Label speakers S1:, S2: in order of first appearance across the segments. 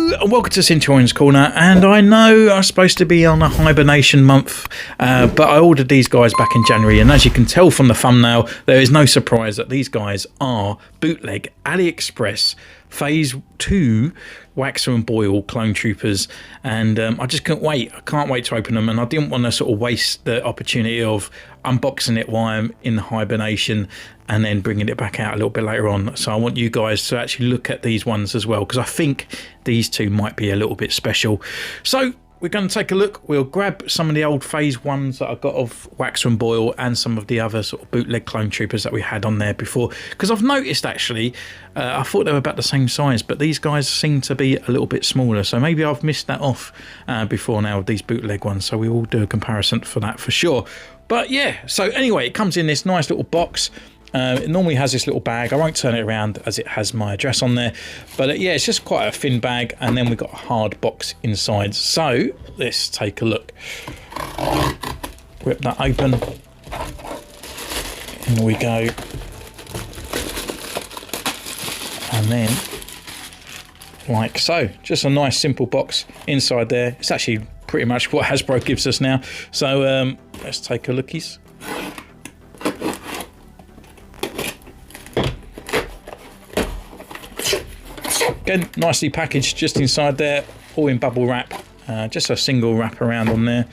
S1: Hello and welcome to Centurion's Corner, and I know I'm supposed to be on a hibernation month, but I ordered these guys back in January, and as you can tell from the thumbnail, there is no surprise that these guys are bootleg Aliexpress Phase 2 Waxer and Boyle clone troopers, and I just couldn't wait. I can't wait to open them, and I didn't want to sort of waste the opportunity of unboxing it while I'm in hibernation and then bringing it back out a little bit later on. So I want you guys to actually look at these ones as well, because I think these two might be a little bit special. So we're going to take a look. We'll grab some of the old phase ones that I got of Waxer and Boyle and some of the other sort of bootleg clone troopers that we had on there before, because I've noticed actually I thought they were about the same size, but these guys seem to be a little bit smaller, so maybe I've missed that off before now with these bootleg ones, so we will do a comparison for that for sure. But yeah, so anyway, it comes in this nice little box. It normally has this little bag. I won't turn it around as it has my address on there, but yeah, it's just quite a thin bag, and then we've got a hard box inside. So let's take a look. Rip that open. In we go. And then like so, just a nice simple box inside there. It's actually pretty much what Hasbro gives us now. So let's take a lookies. Again, nicely packaged just inside there, all in bubble wrap, just a single wrap around on there.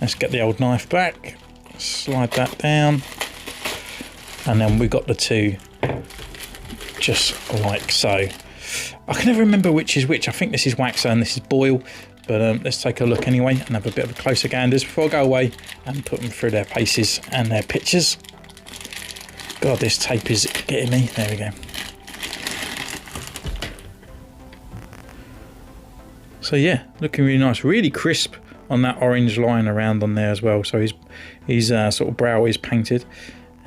S1: Let's get the old knife back, slide that down, and then we've got the two just like so. I can never remember which is which. I think this is Waxer and this is Boyle, but let's take a look anyway and have a bit of a closer ganders before I go away and put them through their paces and their pictures. God, this tape is getting me. There we go. So yeah, looking really nice, really crisp on that orange line around on there as well. So his sort of brow is painted,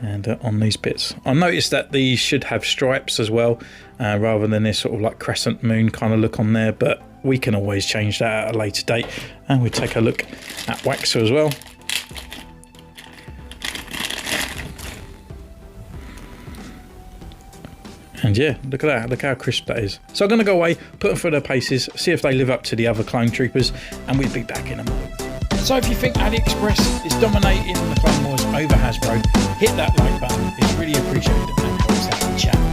S1: and on these bits, I noticed that these should have stripes as well, rather than this sort of like crescent moon kind of look on there. But we can always change that at a later date. And we take a look at Waxer as well. And yeah, look at that, look how crisp that is. So I'm going to go away, put them through their paces, see if they live up to the other clone troopers, and we'll be back in a moment. So if you think Aliexpress is dominating the Clone Wars over Hasbro, hit that like button, it's really appreciated, and helps out the channel.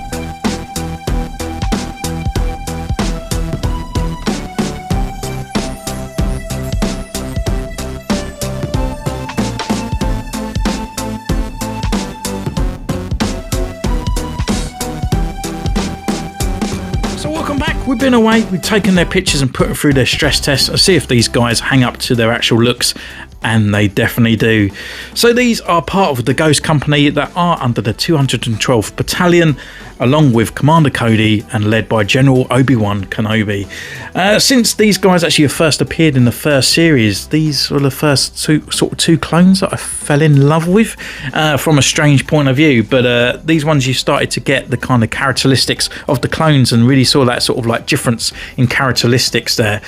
S1: We've been away, we've taken their pictures and put them through their stress tests and see if these guys hang up to their actual looks, and they definitely do. So these are part of the Ghost Company that are under the 212th Battalion, along with Commander Cody and led by General Obi-Wan Kenobi. Since these guys actually first appeared in the first series, these were the first two clones that I fell in love with, from a strange point of view. But these ones, you started to get the kind of characteristics of the clones and really saw that sort of like difference in characteristics there.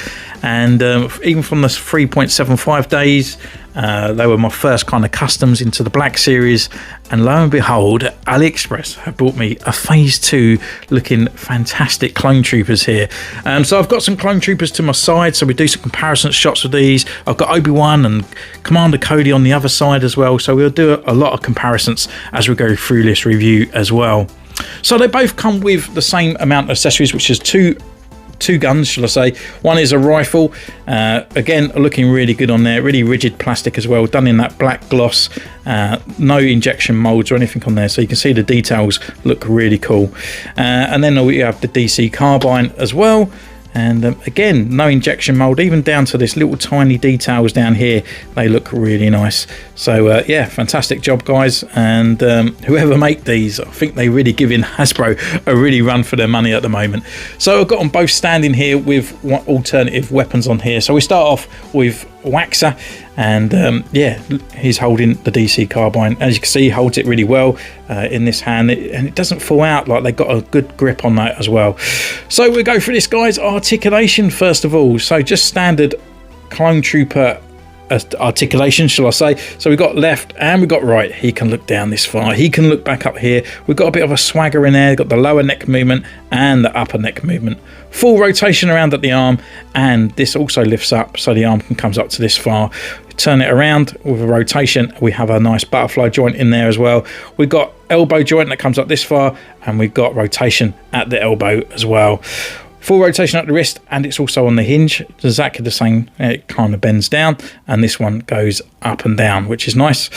S1: And even from the 3.75 days, they were my first kind of customs into the Black Series, and lo and behold, Aliexpress have brought me a Phase 2 looking fantastic clone troopers here. So I've got some clone troopers to my side, so we do some comparison shots with these. I've got Obi-Wan and Commander Cody on the other side as well, so we'll do a lot of comparisons as we go through this review as well. So they both come with the same amount of accessories, which is two guns, shall I say. One is a rifle, again looking really good on there, really rigid plastic as well, done in that black gloss, no injection molds or anything on there, so you can see the details look really cool. And then we have the DC carbine as well, and again, no injection mold, even down to this little tiny details down here, they look really nice. So yeah, fantastic job guys, and whoever make these, I think they really giving Hasbro a really run for their money at the moment. So I've got them both standing here with alternative weapons on here. So we start off with Waxer, and yeah, he's holding the DC carbine. As you can see, he holds it really well in this hand, and it doesn't fall out, like they've got a good grip on that as well. So we go for this guy's articulation first of all. So just standard clone trooper articulation, shall I say. So we've got left and we've got right. He can look down this far. He can look back up here. We've got a bit of a swagger in there. We've got the lower neck movement and the upper neck movement. Full rotation around at the arm, and this also lifts up so the arm comes up to this far. Turn it around with a rotation. We have a nice butterfly joint in there as well. We've got elbow joint that comes up this far, and we've got rotation at the elbow as well. Full rotation at the wrist, and it's also on the hinge. It's exactly the same. It kind of bends down, and this one goes up and down, which is nice.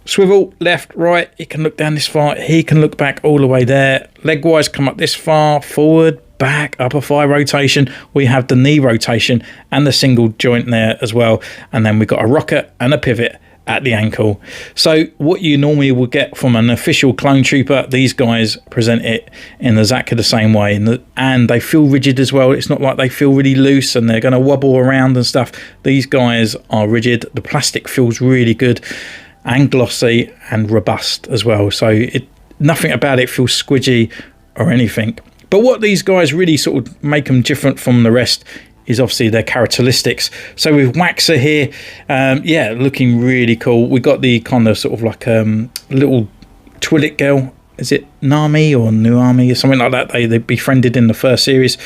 S1: Swivel, left, right. He can look down this far. He can look back all the way there. Leg wise, come up this far, forward, back, upper thigh rotation. We have the knee rotation and the single joint there as well. And then we've got a rocker and a pivot at the ankle. So what you normally would get from an official clone trooper, these guys present it in exactly the same way, and they feel rigid as well. It's not like they feel really loose and they're going to wobble around and stuff. These guys are rigid. The plastic feels really good and glossy and robust as well, so nothing about it feels squidgy or anything. But what these guys really sort of make them different from the rest is obviously their characteristics. So with Waxer here, yeah, looking really cool. We got the kind of sort of like little Twi'lek girl. Is it Nami or Nuami or something like that? They befriended in the first series.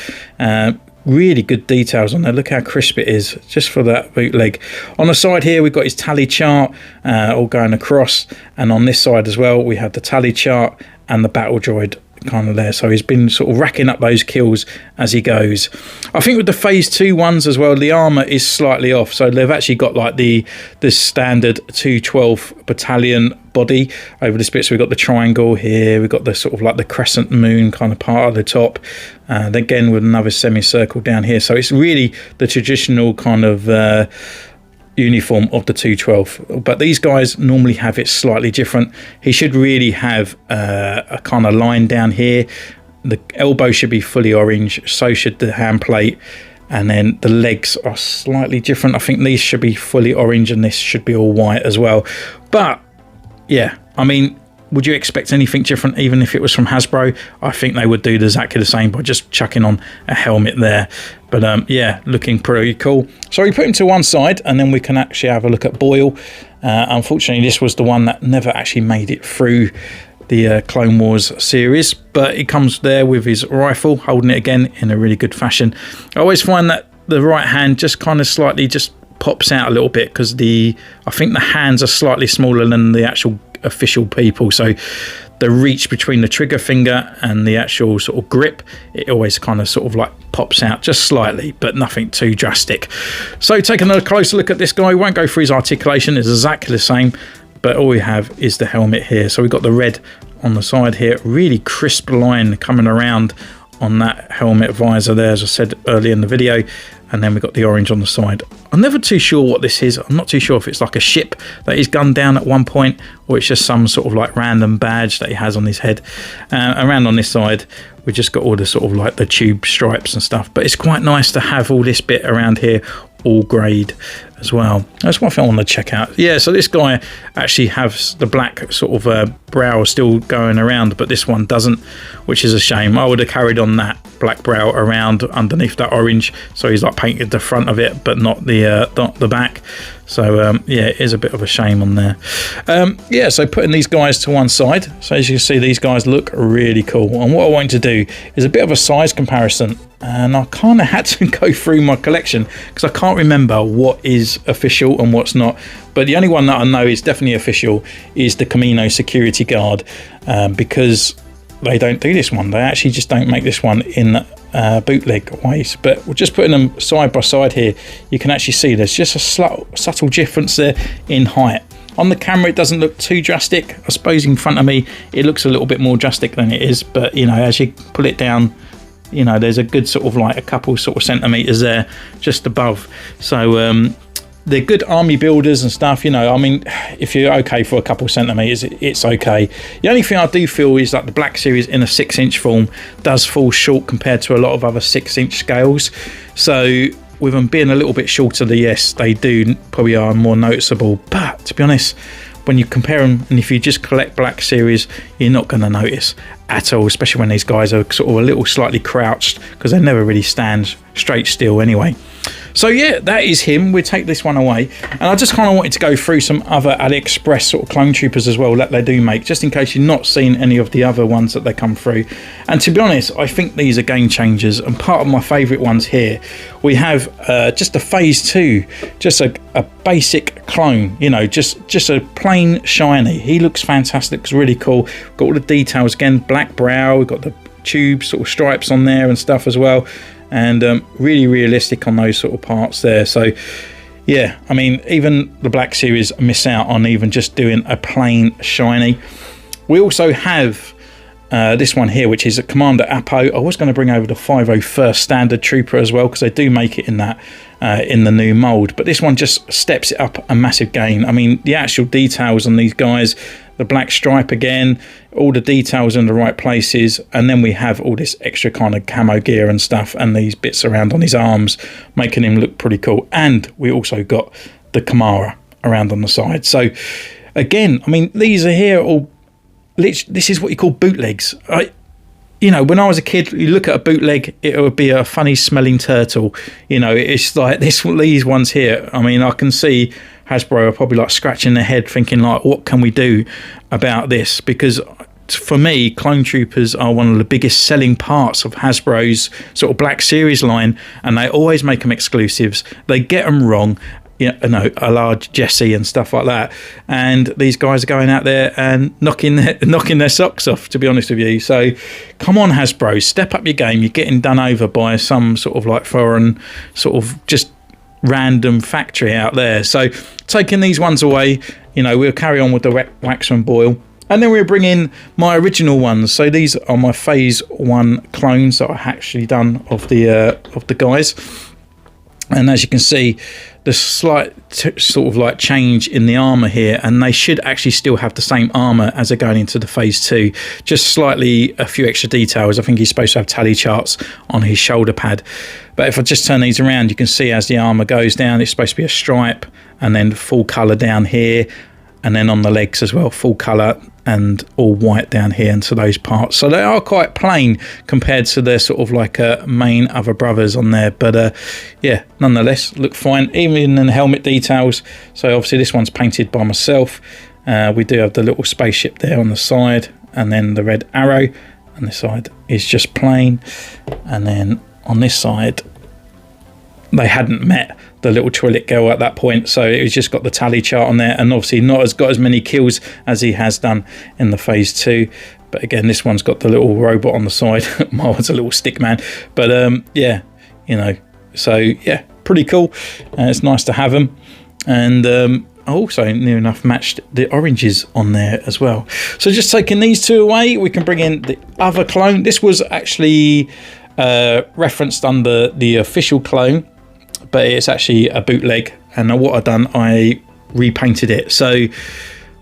S1: Really good details on there. Look how crisp it is, just for that bootleg. On the side here, we've got his tally chart all going across, and on this side as well, we have the tally chart and the battle droid kind of there. So he's been sort of racking up those kills as he goes. I think with the phase 2 ones as well, the armor is slightly off, so they've actually got like the standard 212th Battalion body over this bit. So we've got the triangle here, we've got the sort of like the crescent moon kind of part of the top, again with another semicircle down here. So it's really the traditional kind of uniform of the 212, but these guys normally have it slightly different. He should really have a kind of line down here. The elbow should be fully orange, so should the hand plate, and then the legs are slightly different. I think these should be fully orange and this should be all white as well. But yeah, I mean, would you expect anything different even if it was from Hasbro? I think they would do exactly the same by just chucking on a helmet there. But yeah, looking pretty cool. So we put him to one side and then we can actually have a look at Boyle. Unfortunately, this was the one that never actually made it through the Clone Wars series, but he comes there with his rifle, holding it again in a really good fashion. I always find that the right hand just kind of slightly just pops out a little bit because I think the hands are slightly smaller than the actual official people, so the reach between the trigger finger and the actual sort of grip, it always kind of sort of like pops out just slightly, but nothing too drastic. So taking a closer look at this guy, we won't go through his articulation, it's exactly the same, but all we have is the helmet here. So we've got the red on the side here, really crisp line coming around on that helmet visor there, as I said earlier in the video, and then we've got the orange on the side. I'm never too sure what this is. I'm not too sure if it's like a ship that he's gunned down at one point, or it's just some sort of like random badge that he has on his head. Around on this side, we've just got all the sort of like the tube stripes and stuff, but it's quite nice to have all this bit around here all greyed as well. That's one thing I want to check out. Yeah, so this guy actually has the black sort of brow still going around, but this one doesn't, which is a shame. I would have carried on that black brow around underneath that orange, so he's like painted the front of it but not the back. So yeah, it is a bit of a shame on there. Yeah, so putting these guys to one side, so as you can see, these guys look really cool, and what I want to do is a bit of a size comparison, and I kind of had to go through my collection because I can't remember what is official and what's not, but the only one that I know is definitely official is the Camino security guard, because they don't do this one. They actually just don't make this one in bootleg ways, but we're just putting them side by side here. You can actually see there's just a subtle difference there in height. On the camera it doesn't look too drastic. I suppose in front of me it looks a little bit more drastic than it is, but you know, as you pull it down, you know, there's a good sort of like a couple sort of centimeters there just above. So they're good army builders and stuff, you know. I mean, if you're okay for a couple centimeters, it's okay. The only thing I do feel is that the Black Series in a 6-inch form does fall short compared to a lot of other 6-inch scales. So with them being a little bit shorter, yes, they do probably are more noticeable. But to be honest, when you compare them, and if you just collect Black Series, you're not going to notice at all, especially when these guys are sort of a little slightly crouched, because they never really stand straight still anyway. So yeah, that is him. We'll take this one away, and I just kind of wanted to go through some other AliExpress sort of clone troopers as well that they do make, just in case you've not seen any of the other ones that they come through. And to be honest, I think these are game changers, and part of my favourite ones here, we have just a phase 2, just a basic clone, you know, just a plain shiny. He looks fantastic, looks really cool. Got all the details again, black brow, we've got the tube sort of stripes on there and stuff as well, and really realistic on those sort of parts there. So yeah, I mean, even the Black Series miss out on even just doing a plain shiny. We also have this one here, which is a Commander Apo. I was going to bring over the 501st Standard Trooper as well, because they do make it in that in the new mould, but this one just steps it up a massive gain. I mean, the actual details on these guys, the black stripe again, all the details in the right places, and then we have all this extra kind of camo gear and stuff, and these bits around on his arms, making him look pretty cool. And we also got the Kamara around on the side. So again, I mean, these are here all, this is what you call bootlegs. You know, when I was a kid, you look at a bootleg, it would be a funny smelling turtle. You know, it's like these ones here. I mean, I can see Hasbro are probably like scratching their head thinking like, what can we do about this? Because for me, clone troopers are one of the biggest selling parts of Hasbro's sort of Black Series line, and they always make them exclusives. They get them wrong. You know, a large Jesse and stuff like that, and these guys are going out there and knocking their socks off, to be honest with you. So come on, Hasbro, step up your game. You're getting done over by some sort of like foreign sort of just random factory out there. So taking these ones away, you know, we'll carry on with the wax and boil, and then we'll bring in my original ones. So these are my phase 1 clones that I actually done of the guys. And as you can see, the slight sort of like change in the armor here, and they should actually still have the same armor as they're going into the phase 2, just slightly a few extra details. I think he's supposed to have tally charts on his shoulder pad, but if I just turn these around, you can see as the armor goes down, it's supposed to be a stripe, and then full color down here, and then on the legs as well, full color and all white down here into those parts. So they are quite plain compared to their sort of like main other brothers on there, but yeah, nonetheless look fine, even in the helmet details. So obviously this one's painted by myself. We do have the little spaceship there on the side, and then the red arrow, and this side is just plain, and then on this side they hadn't met the little toilet girl at that point, so it's just got the tally chart on there, and obviously not got as many kills as he has done in the phase 2. But again, this one's got the little robot on the side. Mine was a little stick man, but yeah, you know, so yeah, pretty cool. It's nice to have them, and I also near enough matched the oranges on there as well. So just taking these two away, we can bring in the other clone. This was actually referenced under the official clone, but it's actually a bootleg, and what I've done, I repainted it. So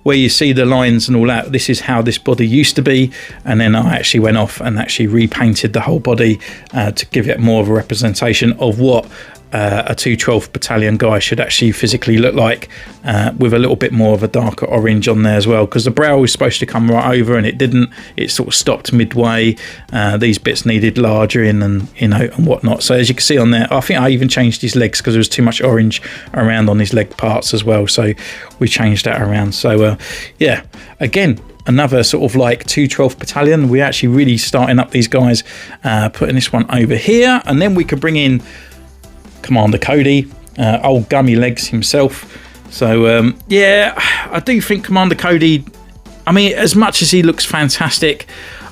S1: where you see the lines and all that, this is how this body used to be, and then I actually went off and actually repainted the whole body to give it more of a representation of what a 212th Battalion guy should actually physically look like, with a little bit more of a darker orange on there as well, because the brow was supposed to come right over and it didn't. It sort of stopped midway. These bits needed larger in, and you know, and whatnot. So as you can see on there, I think I even changed his legs because there was too much orange around on his leg parts as well, so we changed that around. So yeah, again, another sort of like 212th Battalion. We're actually really starting up these guys, putting this one over here, and then we could bring in Commander Cody, old gummy legs himself. So yeah, I do think Commander Cody, I mean, as much as he looks fantastic,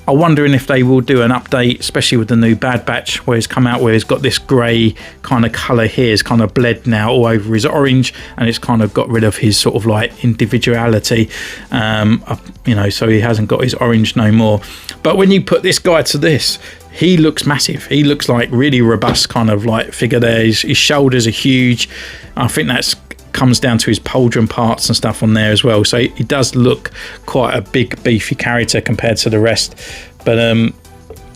S1: I'm wondering if they will do an update, especially with the new Bad Batch, where he's come out, where he's got this grey kind of colour here. It's kind of bled now all over his orange, and it's kind of got rid of his sort of like individuality, you know, so he hasn't got his orange no more. But when you put this guy to this, he looks massive. He looks like really robust kind of like figure there. His shoulders are huge. I think that's comes down to his pauldron parts and stuff on there as well, so he does look quite a big beefy character compared to the rest. But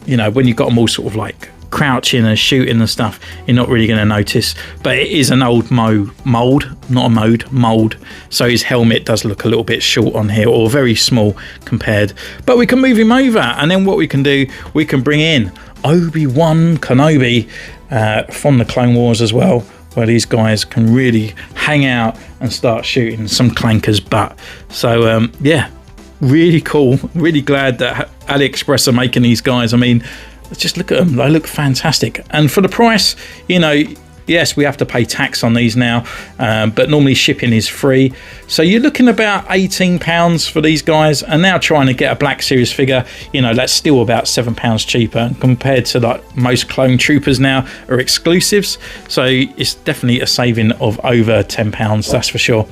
S1: you know, when you've got them all sort of like crouching and shooting and stuff, you're not really going to notice. But it is an old mold, so his helmet does look a little bit short on here, or very small compared. But we can move him over, and then what we can do, we can bring in Obi-Wan Kenobi from the Clone Wars as well, where these guys can really hang out and start shooting some clankers butt. So yeah, really cool. Really glad that Aliexpress are making these guys. I mean, just look at them, they look fantastic. And for the price, you know, yes, we have to pay tax on these now, but normally shipping is free. So you're looking about £18 for these guys, and now trying to get a Black Series figure, you know, that's still about £7 cheaper compared to like most clone troopers now are exclusives. So it's definitely a saving of over £10, that's for sure.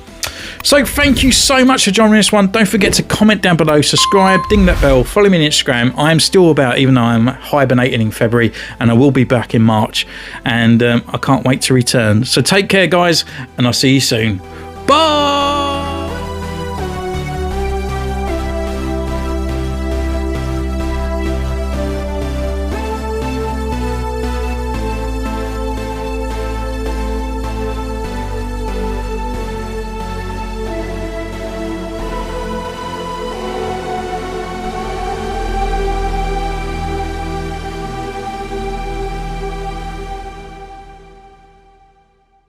S1: So thank you so much for joining this one. Don't forget to comment down below, subscribe, ding that bell, follow me on Instagram. I am still about, even though I'm hibernating in February, and I will be back in March, and I can't wait to return. So take care guys, and I'll see you soon. Bye.